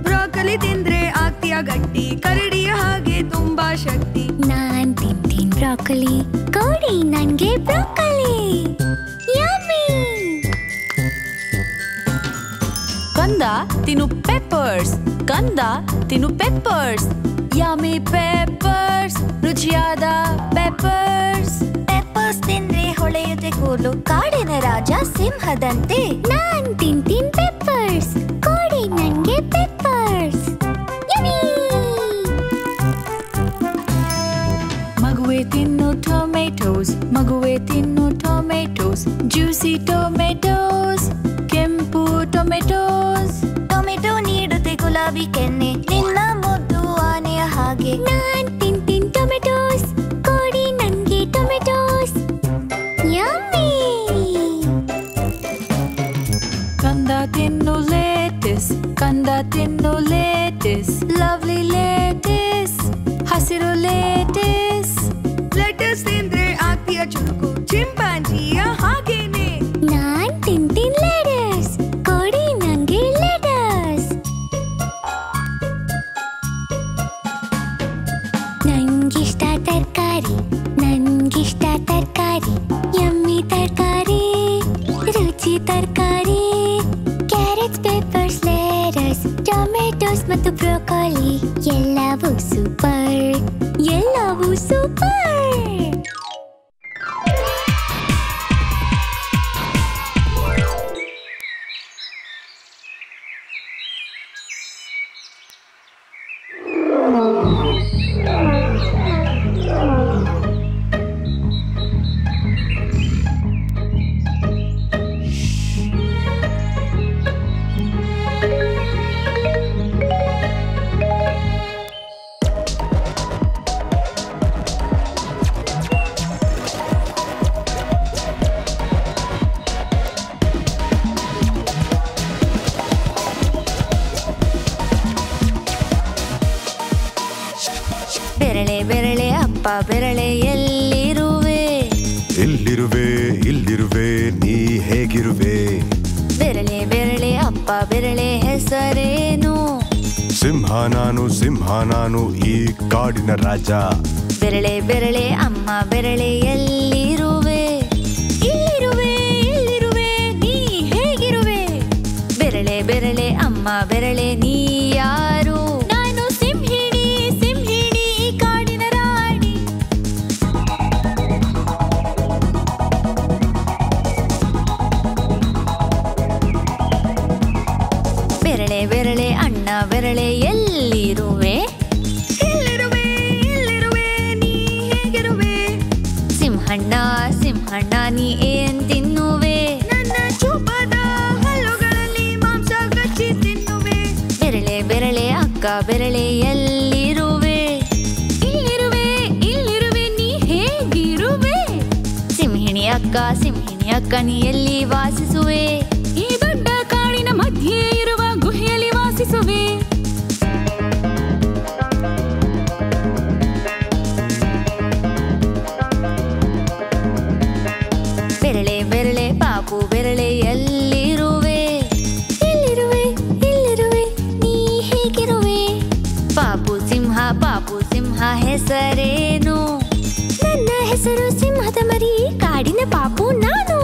ಬ್ರೋಕೊಲಿ ತಿಂದ್ರೆ ಆಗ್ತೀಯ ಗಟ್ಟಿ ಕರಡಿಯ ಹಾಗೆ ತುಂಬಾ ಶಕ್ತಿ ನಾನ್ ತಿಂತೀನಿ ಬ್ರೋಕೊಲಿ ಕೊಡಿ ನನ್ಗೆ ಬ್ರೋಕೊಲಿ ಯಮ್ಮಿ ಕಂದ ತಿನ್ನು ಪೆಪ್ಪರ್ಸ್ ಕಂದ ತಿನ್ನು ಪೆಪ್ಪರ್ಸ್ ಯಮ್ಮಿ ಪೆಪ್ಪರ್ಸ್ ರುಚಿಯಾದ ಪೆಪ್ಪರ್ಸ್ ಪೆಪ್ಪರ್ಸ್ ತಿಂದ್ರೆ ಹೊಳೆಯುತ್ತೆ ಕೂದಲು ಕಾಡಿನ ರಾಜ ಸಿಂಹದಂತೆ ನಾನ್ ತಿಂತೀನಿ ಪೆಪ್ಪರ್ಸ್ ಕೊಡಿ ನನ್ಗೆ ಪೆಪ್ಪರ್ಸ್ ಯಮ್ಮಿ ಮಗುವೆ ತಿನ್ನು ಟೊಮೆಟೋಸ್ ಮಗುವೆ ತಿನ್ನು ಟೊಮೆಟೋಸ್ ಜ್ಯೂಸಿ ಟೊಮೆಟೋಸ್ ಕೆಂಪು ಟೊಮೆಟೋಸ್ ಟೊಮೆಟೊ ನೀಡುತ್ತೆ ಗುಲಾಬಿ ಕೆನ್ನೆ ನಿನ್ನ ಮುದ್ದು ಆನೆಯ ಹಾಗೆ ನಾನ್ ತಿಂತೀನಿ ಟೊಮೆಟೋಸ್ ಕೊಡಿ ನನ್ಗೆ ಟೊಮೆಟೋಸ್ ಯಮ್ಮಿ ಕಂದ ತಿನ್ನು ಲೇಟಸ್ ಕಂದ ತಿನ್ನು ಲೇಟಸ್ ಲವ್ಲಿ ಲೇಟಸ್ ಹಸಿರು ಲೇಟಸ್ ಲೆಟಸ್ ತಿಂದ್ರೆ ಆಗ್ತೀಯ ಚುರುಕು ಚಿಂಪಾಂಜಿಯ ಹಾಗೇನೆ ನಾನ್ ತಿಂತೀನಿ ಲೆಟಸ್ ಕೊಡಿ ನಂಗೆ ಲೆಟಸ್ ನಂಗಿಷ್ಟ ತರಕಾರಿ ನಂಗಿಷ್ಟ ತರಕಾರಿ ಯಮ್ಮಿ ತರಕಾರಿ ರುಚಿ ತರಕಾರಿ ಕ್ಯಾರೆಟ್ಸ್ ಪೆಪ್ಪರ್ಸ್ ಲೆಟಸ್ ಟೊಮೆಟೊಸ್ ಮತ್ತು ಬ್ರೋಕೊಲಿ ಎಲ್ಲವೂ ಸೂಪರ್ ಎಲ್ಲವೂ ಸೂಪರ್ ಬೆರಳೆ ಬೆರಳೆ ಅಪ್ಪ ಬೆರಳೆ ಎಲ್ಲಿರುವೆ ಇಲ್ಲಿರುವೆ ಇಲ್ಲಿರುವೆ ನೀ ಹೇಗಿರುವೆ ಬೆರಳೆ ಬೆರಳೆ ಅಪ್ಪ ಬೆರಳೆ ಹೆಸರೇನು ಸಿಂಹ ನಾನು ಈ ಕಾಡಿನ ರಾಜ ಬೆರಳೆ ಬೆರಳೆ ಅಮ್ಮ ಬೆರಳೆ ಎಲ್ಲಿರುವೆ ಇಲ್ಲಿರುವೆ ಇಲ್ಲಿರುವೆ ನೀ ಹೇಗಿರುವೆ ಬೆರಳೆ ಬೆರಳೆ ಅಮ್ಮ ಬೆರಳೆ ನೀ ಯಾರು ನಾನು ಸಿಂಹಿಣಿ ಸಿಂಹಿಣಿ ಈ ಕಾಡಿನ ರಾಣಿ ಬೆರಳೆ ಬೆರಳೆ ಅಣ್ಣ ಬೆರಳೆ ಎಲ್ಲಿರುವೆ ಇಲ್ಲಿರುವೆ ಇಲ್ಲಿರುವೆ ನೀ ಹೇಗಿರುವೆ ಸಿಂಹಣ್ಣ ಸಿಂಹಣ್ಣ ನೀ ಏನ್ ತಿನ್ನುವೆ ನನ್ನ ಚೂಪಾದ ಹಲ್ಲುಗಳಲ್ಲಿ ಮಾಂಸ ಕಚ್ಚಿ ತಿನ್ನುವೆ ಬೆರಳೆ ಬೆರಳೆ ಅಕ್ಕ ಬೆರಳೆ ಎಲ್ಲಿರುವೆ ಇಲ್ಲಿರುವೆ ಇಲ್ಲಿರುವೆ ನೀ ಹೇಗಿರುವೆ ಸಿಂಹಿಣಿ ಅಕ್ಕ ನೀ ಎಲ್ಲಿ ವಾಸಿಸುವೆ ಈ ದೊಡ್ಡ ಕಾಡಿನ ಮಧ್ಯೆ ಇರುವ ಗುಹೆಯಲ್ಲಿ ವಾಸಿಸುವೆ. ಬೆರಳೆ ಬೆರಳೆ ಪಾಪು ಬೆರಳೆ ಎಲ್ಲಿರುವೆ? ಇಲ್ಲಿರುವೆ ಇಲ್ಲಿರುವೆ ನೀ ಹೇಗಿರುವೆ? ಪಾಪು ಸಿಂಹ ಹೆಸರೇನು? ನನ್ನ ಹೆಸರು ಸಿಂಹದ ಮರಿ, ಕಾಡಿನ ಪಾಪು ನಾನು.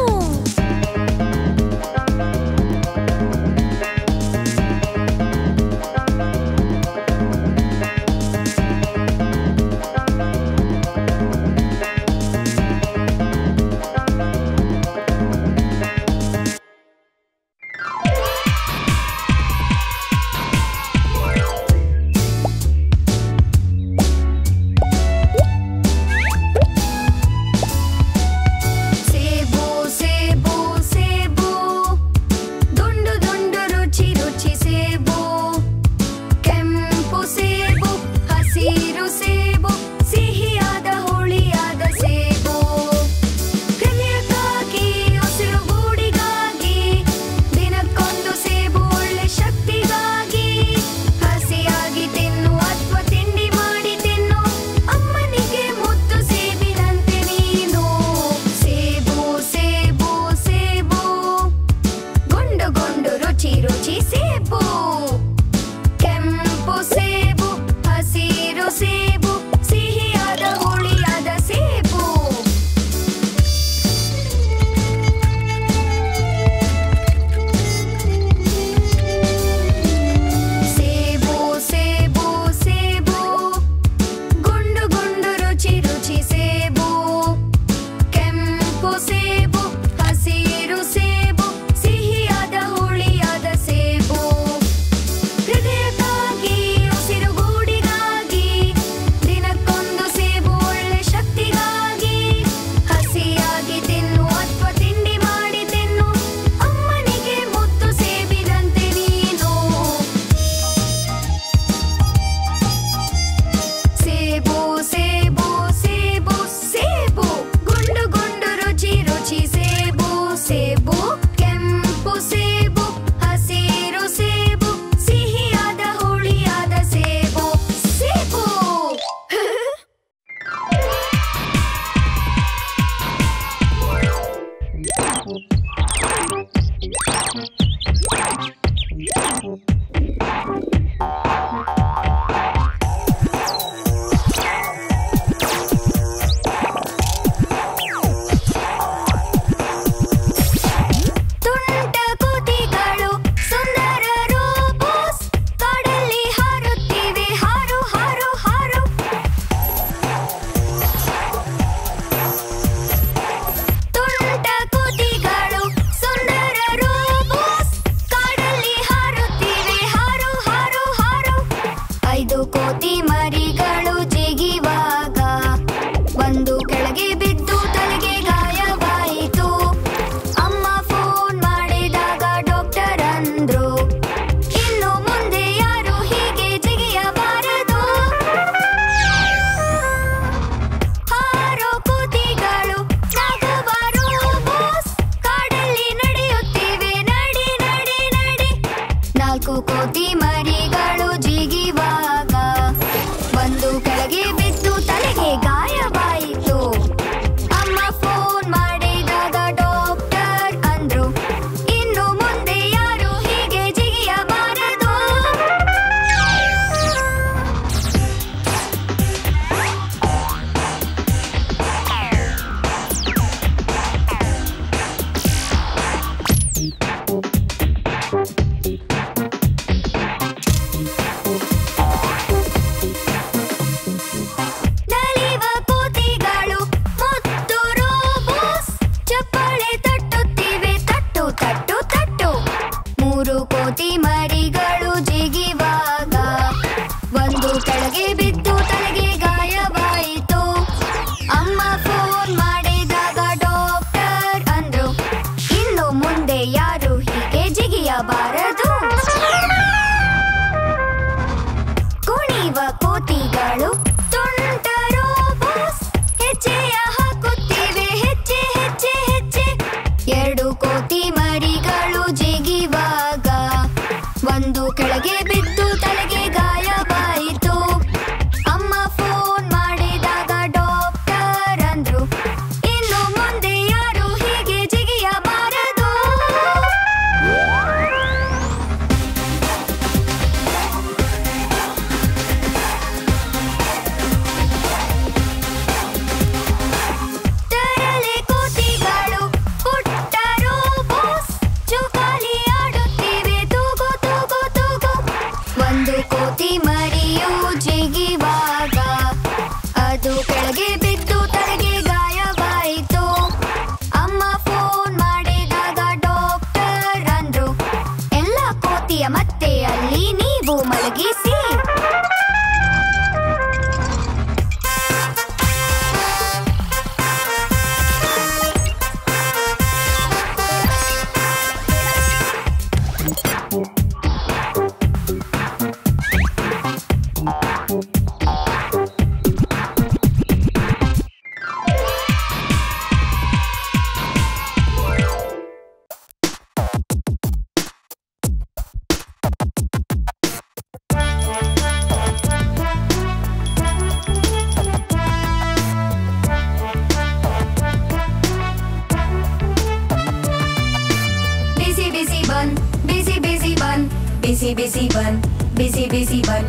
ಬಿಸಿ ಬನ್ ಬಿಸಿ ಬಿಸಿ ಬನ್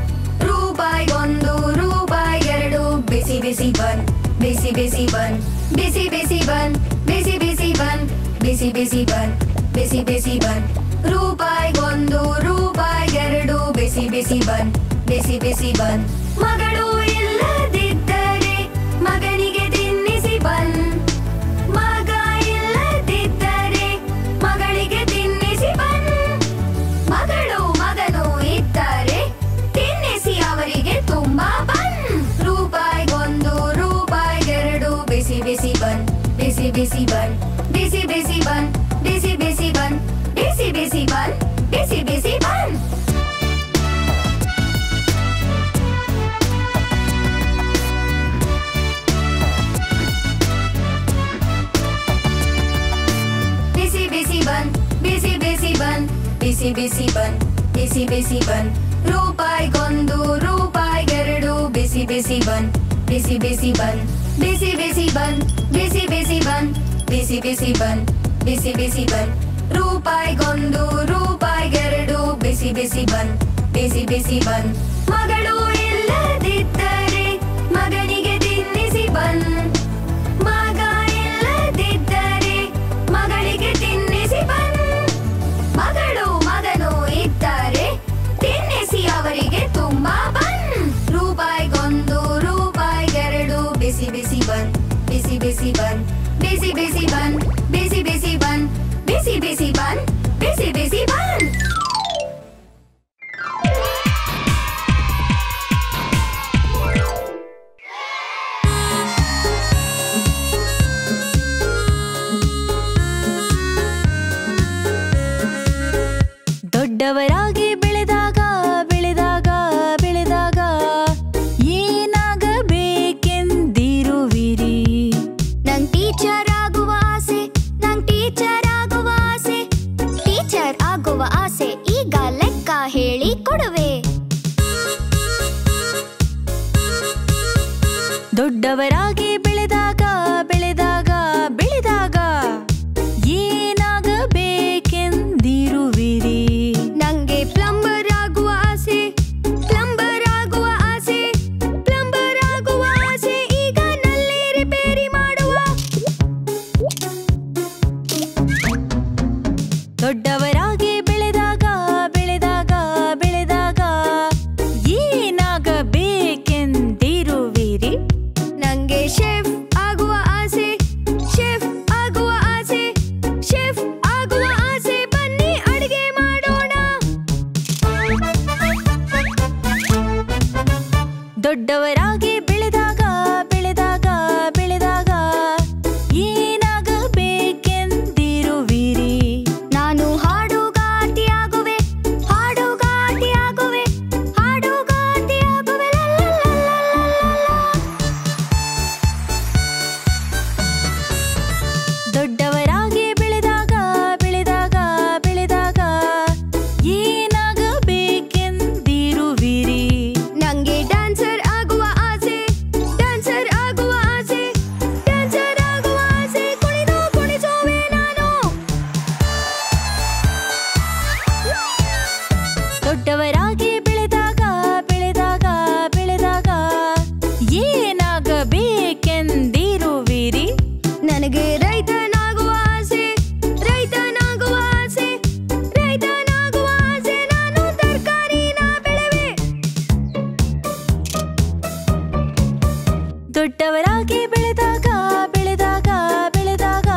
ರೂಪಾಯಿ 1 ರೂಪಾಯಿ 2 ಬಿಸಿ ಬಿಸಿ ಬನ್ ಬಿಸಿ ಬಿಸಿ ಬನ್ ಬಿಸಿ ಬಿಸಿ ಬನ್ ಬಿಸಿ ಬಿಸಿ ಬನ್ ಬಿಸಿ ಬಿಸಿ ಬನ್ ಬಿಸಿ ಬಿಸಿ ಬನ್ ರೂಪಾಯಿ 1 ರೂಪಾಯಿ 2 ಬಿಸಿ ಬಿಸಿ ಬನ್ ಬಿಸಿ ಬಿಸಿ ಬನ್ ಮಗಳು ಇಲ್ಲದಿದ್ದರೆ ಮಗನಿಗೆ ತಿನ್ನಿಸಿ ಬನ್ ಮಗ ಇಲ್ಲದಿದ್ದರೆ ಮಗಳಿಗೆ ತಿನ್ನಿಸಿ ಬನ್ ಮಗಳು ಮಗನು ಇದ್ದರೆ ತಿನ್ನಿಸಿ ಅವರಿಗೆ ತುಂಬಾ ಬನ್ ರೂಪಾಯಿ 1 ರೂಪಾಯಿ 2 ಬಿಸಿ ಬಿಸಿ ಬನ್ ಬಿಸಿ ಬಿಸಿ ಬನ್ ಬಿಸಿ ಬಿಸಿ ಬನ್ ಬಿಸಿ ಬಿಸಿ ಬನ್ ಬಿಸಿ ಬಿಸಿ ಬನ್ ಬಿಸಿ ಬಿಸಿ ಬನ್ ಬಿಸಿ ಬಿಸಿ ಬನ್ ಬಿಸಿ ಬಿಸಿ ಬನ್ ಬಿಸಿ ಬಿಸಿ ಬನ್ ಬಿಸಿ ಬಿಸಿ ಬನ್ ರೂಪಾಯಿ 1 ರೂಪಾಯಿ 2 ಬಿಸಿ ಬಿಸಿ ಬನ್ ಬಿಸಿ ಬಿಸಿ ಬನ್ ಬಿಸಿ ಬಿಸಿ ಬನ್ ಬಿಸಿ ಬಿಸಿ ಬನ್ ಬಿಸಿ ಬಿಸಿ ಬನ್ ಬಿಸಿ ಬಿಸಿ ಬನ್ ರೂಪಾಯಿ 1 ರೂಪಾಯಿ 2 ಬಿಸಿ ಬಿಸಿ ಬನ್ ಬಿಸಿ ಬಿಸಿ ಬನ್ ಮಗಳು ಇಲ್ಲದಿದ್ದರೆ ಮಗನಿಗೆ ತಿನ್ನಿಸಿ ಬನ್ ಮಗ ಇಲ್ಲದಿದ್ದರೆ ಮಗಳಿಗೆ ತಿನ್ನಿಸಿ ಬನ್ ಮಗಳು ಮಗನು ಇದ್ದರೆ ತಿನ್ನಿಸಿ ಅವರಿಗೆ ತುಂಬಾ ಬನ್ ರೂಪಾಯಿ 1 ರೂಪಾಯಿ 2 ಬಿಸಿ ಬಿಸಿ ಬನ್ ಬಿಸಿ ಬಿಸಿ ಬನ್ ಬಿಸಿ ಬಿಸಿ ಬನ್ ಬಿಸಿ ಬಿಸಿ ಬನ್ ಬಿಸಿ ಬಿಸಿ ಬನ್ ಬಿಸಿ ಬಿಸಿ ಬನ್ ದೊಡ್ಡವರಾಗಿ ಬೆಳೆದಾಗ ಬೆಳೆದಾಗ ಬೆಳೆದಾಗ ಏನಾಗಬೇಕೆಂದಿರುವಿರಿ? ನಂಗ್ ಟೀಚರ್ ಆಗುವ ಆಸೆ, ನಂಗ್ ಟೀಚರ್ ಆಗುವ ಆಸೆ, ಟೀಚರ್ ಆಗುವ ಆಸೆ. ಈಗ ಲೆಕ್ಕ ಹೇಳಿ ಕೊಡುವೆ. ದೊಡ್ಡವರಾಗಿ ಬೆಳೆದಾಗ ಬೆಳೆದಾಗ ಬೆಳೆದಾಗ ಏನಾಗಬೇಕೆಂದಿರುವಿರಿ? ನಂಗೆ ಪ್ಲಂಬರ್ ಆಗುವ ಆಸೆ, ಪ್ಲಂಬರ್ ಆಗುವ ಆಸೆ, ಪ್ಲಂಬರ್ ಆಗುವ ಆಸೆ. ಈಗ ನಲ್ಲಿ ರಿಪೇರಿ ಮಾಡುವ. ದೊಡ್ಡವರಾಗಿ ಬೆಳೆದಾಗ ಬೆಳೆದಾಗ ಬೆಳೆದಾಗ ಏನಾಗಬೇಕೆಂದಿರುವಿರಿ? ನಂಗೆ ಶೆಫ್ ಆಗುವ ಆಸೆ, ಶೆಫ್ ಆಗುವ ಆಸೆ, ಶೆಫ್ ಆಗುವ ಆಸೆ. ಬನ್ನಿ ಅಡಿಗೆ ಮಾಡೋಣ. ದೊಡ್ಡವರಾಗಿ ಬೆಳೆದಾಗ ಬೆಳೆದಾಗ ಬೆಳೆದಾಗ ಏನಾಗಬೇಕೆಂದಿರುವಿರಿ? ನಾನು ಹಾಡುಗಾತಿ ಆಗುವೆ, ಹಾಡುಗಾತಿ ಆಗುವೆ, ಹಾಡುಗಾತಿ ಆಗುವೆ. ದೊಡ್ಡವರಾಗಿ ಬೆಳೆದಾಗ ಬೆಳೆದಾಗ ಬೆಳೆದಾಗ ಏನಾಗಬೇಕೆಂದಿರುವಿರಿ? ನಂಗೆ ಡ್ಯಾನ್ಸರ್ ಆಗುವ ಆಸೆ, ಡ್ಯಾನ್ಸರ್ ಆಗುವ ಆಸೆ, ಡ್ಯಾನ್ಸರ್ ಆಗುವ ಆಸೆ. ಕುಣಿದು ಕುಣಿಸುವೆ ನಾನು. ದೊಡ್ಡವರಾಗಿ ಬೆಳೆದಾಗ ಬೆಳೆದಾಗ ಬೆಳೆದಾಗ ಏನಾಗಬೇಕೆಂದಿರುವಿರಿ? ನನಗೆ ರೈತನಾಗುವ ಆಸೆ, ರೈತನಾಗುವ ಆಸೆ, ರೈತನಾಗುವ ಆಸೆ. ನಾನು ತರಕಾರಿನ ಬೆಳೆವೆ. ದೊಡ್ಡವರಾಗಿ ಬೆಳೆದಾಗ ಬೆಳೆದಾಗ ಬೆಳೆದಾಗ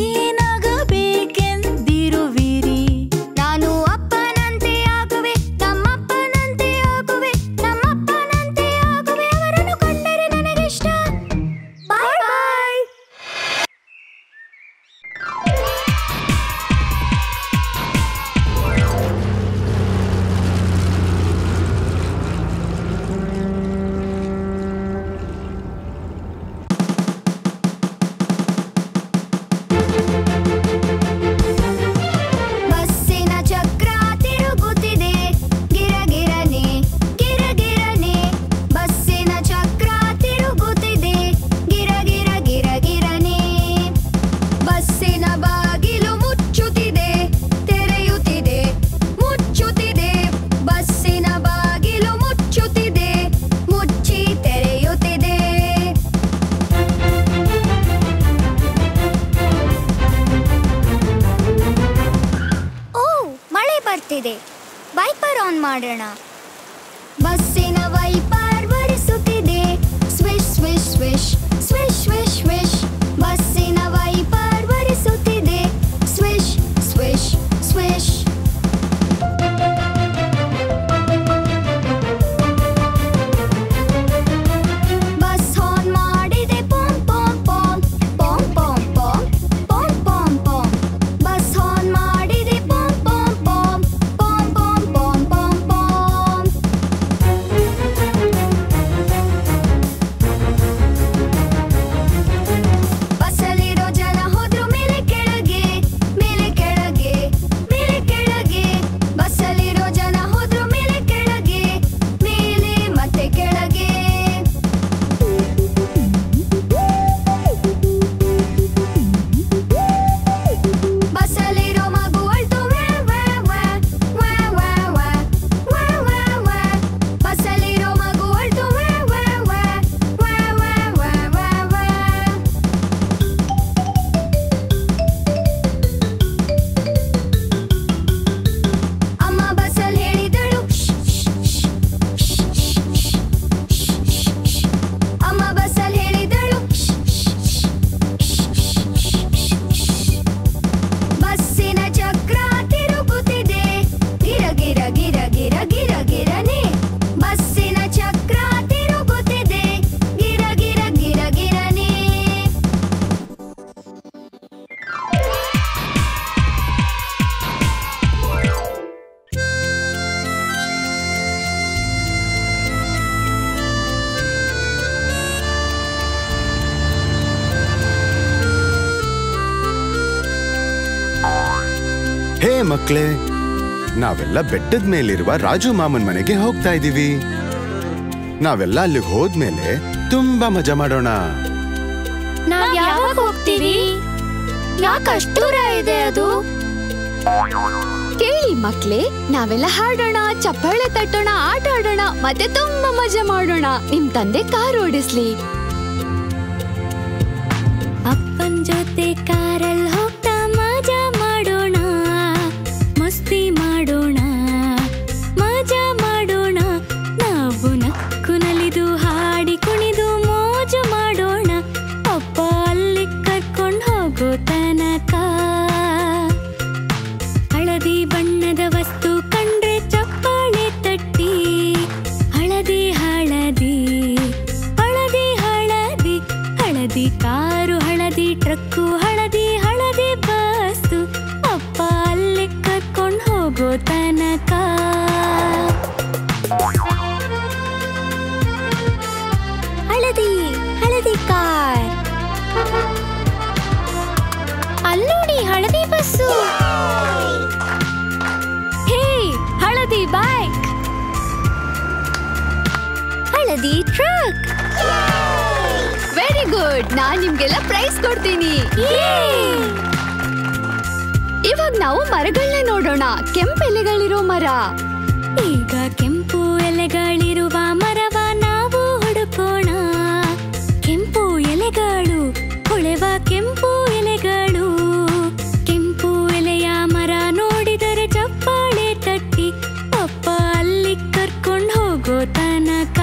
ಏನಾಗಬೇಕೆಂದಿರುವಿರಿ? ನಾನು ಅಪ್ಪನಂತೆ ಆಗುವೆ, ನಮ್ಮಪ್ಪನಂತೆ ಆಗುವೆ, ನಮ್ಮಪ್ಪನಂತೆ ಆಗುವೆ. ಅವರನ್ನು ಕಂಡರೆ ನನಗಿಷ್ಟ. ಬಾಯ್ ಬಾಯ್. ಮಾಡೋಣ. ಬಸ್ಸಿನ ವೈಪರ್ ಒರೆಸುತ್ತಿದೆ, swish swish swish swish swish swish. ಬಸ್ಸಿನ ವೈಪರ್ ಒರೆಸುತ್ತಿದೆ, swish swish swish. Bus horn ಮಾಡಿದೆ, ಪಾಮ್ ಪಾಮ್ ಪಾಮ್ ಪಾಮ್ ಪಾಮ್ ಪಾಮ್ ಪಾಮ್ ಪಾಮ್ ಪಾಮ್. ಬಸ್ ಹಾರ್ನ್ ಮಾಡಿದೆ, ಪಾಮ್ ಪಾಮ್ ಪಾಮ್ ಪಾಮ್ ಪಾಮ್ ಪಾಮ್ ಪಾಮ್ ಪಾಮ್. ಬಸ್ಸಲ್ಲಿರೋ ಜನ ಹೋದ್ರು ಮೇಲೆ ಕೆಳಗೆ, ಮೇಲೆ ಕೆಳಗೆ, ಮೇಲೆ ಕೆಳಗೆ. ಬಸ್ಸಲ್ಲಿರೋ ಜನ ಹೋದ್ರು ಮೇಲೆ ಕೆಳಗೆ, ಮೇಲೆ ಮತ್ತೆ ಕೆಳಗೆ. ಬಸ್ಸಲ್ಲಿರೋ ಮಗು ಅಳ್ತು ವ್ಯಾ ವ್ಯಾ ವ್ಯಾ ವ್ಯಾ ವ್ಯಾ ವ್ಯಾ ವ್ಯಾ ವ್ಯಾ ವ್ಯಾ. ಬಸ್ಸಲ್ಲಿರೋ ಮಗು ಅಳ್ತು ವ್ಯಾ ವ್ಯಾ ವ್ಯಾ ವ್ಯಾ ವ್ಯಾ ವ್ಯಾ ವ್ಯಾ ವ್ಯಾ. ಅಮ್ಮ ಬಸ್ಸಲ್ಲಿ ಹೇಳಿದಳು, ಅಮ್ಮ ಬಸ್ಸಲ್ಲಿ ಹೇಳಿದಳು. ಬಸ್ಸಿನ ಚಕ್ರ ತಿರುಗುತ್ತಿದೆ, ಗಿರ ಗಿರ ಗಿರ ಗಿರ ಗಿರ ಗಿರನೆ. ಬಸ್ಸಿನ ಚಕ್ರ ತಿರುಗುತ್ತಿದೆ, ಗಿರ ಗಿರ ಗಿರ ಗಿರನೆ. ಹೇ ಮಕ್ಳೇ, ನಾವೆಲ್ಲ ಬೆಟ್ಟದ ಮೇಲಿರುವ ರಾಜು ಮಾಮನ್ ಮನೆಗೆ ಹೋಗ್ತಾ ಇದೀವಿ. ನಾವೆಲ್ಲ ಅಲ್ಲಿಗೆ ಹೋದ್ಮೇಲೆ ತುಂಬಾ ಮಜಾ ಮಾಡೋಣ. ನಾವ್ ಯಾವಾಗ ಹೋಗ್ತೀವಿ? ಯಾಕಷ್ಟು ದೂರ ಇದೆ ಅದು? ಕೇಳಿ ಮಕ್ಳೇ, ನಾವೆಲ್ಲ ಹಾಡೋಣ, ಚಪ್ಪಾಳೆ ತಟ್ಟೋಣ, ಆಟ ಆಡೋಣ, ಮತ್ತೆ ತುಂಬಾ ಮಜಾ ಮಾಡೋಣ. ನಿಮ್ ತಂದೆ ಕಾರ್ ಓಡಿಸ್ಲಿ. ಅಪ್ಪನ್ ಜೊತೆ ಕಾರಲ್ಲಿ ಹೋಗ್ತಾ ಮಜಾ ಮಾಡೋಣ, ಮಸ್ತಿ ಮಾಡೋಣ, ಮಜಾ ಮಾಡೋಣ. ನಾವು ನಕ್ಕು ನಲಿದು ಹಾಡಿ ಕುಣಿದು ಮೋಜು ಮಾಡೋಣ. ಅಪ್ಪ ಅಲ್ಲಿ ಕರ್ಕೊಂಡು ಹೋಗೋ ತನಕ. ಹಳದಿ ಬಣ್ಣದ ವಸ್ತು ಕಂಡ್ರೆ ಚಪ್ಪಾಳೆ ತಟ್ಟಿ, ಹಳದಿ ಹಳದಿ ಹಳದಿ ಹಳದಿ. ಹಳದಿ ಕಾರು, ಹಳದಿ ಟ್ರಕ್ಕು, ಹಳದಿ ಹಳದಿ ಬಸ್ಸು. ಅಪ್ಪ ಅಲ್ಲಿ ಕರ್ಕೊಂಡು ಹೋಗೋ ತನಕ. ಹಳದಿ ಹಳದಿ ಕಾರ್, ಅಲ್ಲೋಡಿ ಹಳದಿ ಬಸ್ಸು. ಹೇ, ಹಳದಿ ಬೈಕ್, ಹಳದಿ ಟ್ರಕ್. Very good. ನಾನ್ ನಿಮ್ಗೆಲ್ಲ ಪ್ರೈಸ್ ಕೊಡ್ತೀನಿ. ಇವಾಗ ನಾವು ಮರಗಳನ್ನ ನೋಡೋಣ. ಕೆಂಪು ಎಲೆಗಳಿರೋ ಮರ. ಈಗ ಕೆಂಪು ಎಲೆಗಳಿರುವ ಮರವ ನಾವು ಹುಡುಕೋಣ. ಕೆಂಪು ಎಲೆಗಳು, ಹೊಳೆವ ಕೆಂಪು ಎಲೆಗಳು. ಕೆಂಪು ಎಲೆಯ ಮರ ನೋಡಿದರೆ ಚಪ್ಪಾಳೆ ತಟ್ಟಿ, ಅಪ್ಪ ಅಲ್ಲಿ ಕರ್ಕೊಂಡು ಹೋಗೋ ತನಕ.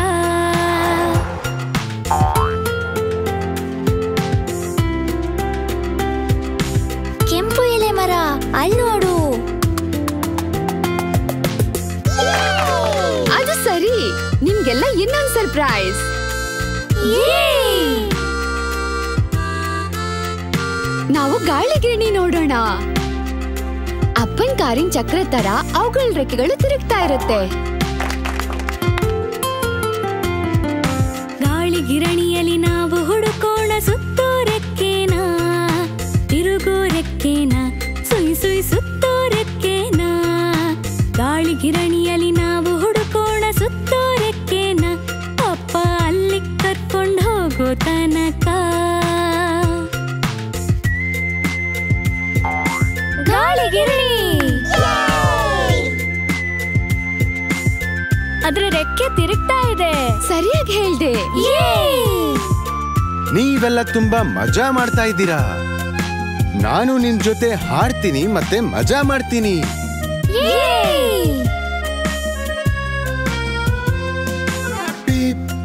ಕೆಂಪು ಎಲೆ ಮರ, ಅಲ್ಲಿ ನೋಡು. ಅದು ಸರಿ. ನಿಮ್ಗೆಲ್ಲ ಇನ್ನೊಂದ್ ಸರ್ಪ್ರೈಸ್. ನಾವು ಗಾಳಿಗಿರಣಿ ನೋಡೋಣ. ಅಪ್ಪನ್ ಕಾರಿನ ಚಕ್ರ ತರ ಅವುಗಳ ರೆಕ್ಕೆಗಳು ತಿರುಗ್ತಾ ಇರುತ್ತೆ. ಗಾಳಿಗಿರಣಿಯಲ್ಲಿ ನಾವು ಹುಡುಕೋಣ ಸುತ್ತೋ ರೆಕ್ಕೆನ, ತಿರುಗೋ ರೆಕ್ಕೆನ, ಸುಯ್ ಸುಯ್ ಸುತ್ತೋ ರೆಕ್ಕೆನ. ಗಾಳಿಗಿರಣಿಯಲ್ಲಿ ನಾವು ಹುಡುಕೋಣ ಸುತ್ತೋ ರೆಕ್ಕೆನ, ಅಪ್ಪ ಅಲ್ಲಿ ಕರ್ಕೊಂಡು ಹೋಗೋ ತನಕ. ಗಾಳಿಗಿರಣಿ, ಅದ್ರ ರೆಕ್ಕೆ ತಿರುಗ್ತಾ ಇದೆ. ಸರಿಯಾಗಿ ಹೇಳ್ದೆ. ನೀವೆಲ್ಲ ತುಂಬಾ ಮಜಾ ಮಾಡ್ತಾ ಇದ್ದೀರಾ. ನಾನು ನಿಮ್ ಜೊತೆ ಹಾಡ್ತೀನಿ ಮತ್ತೆ ಮಜಾ ಮಾಡ್ತೀನಿ.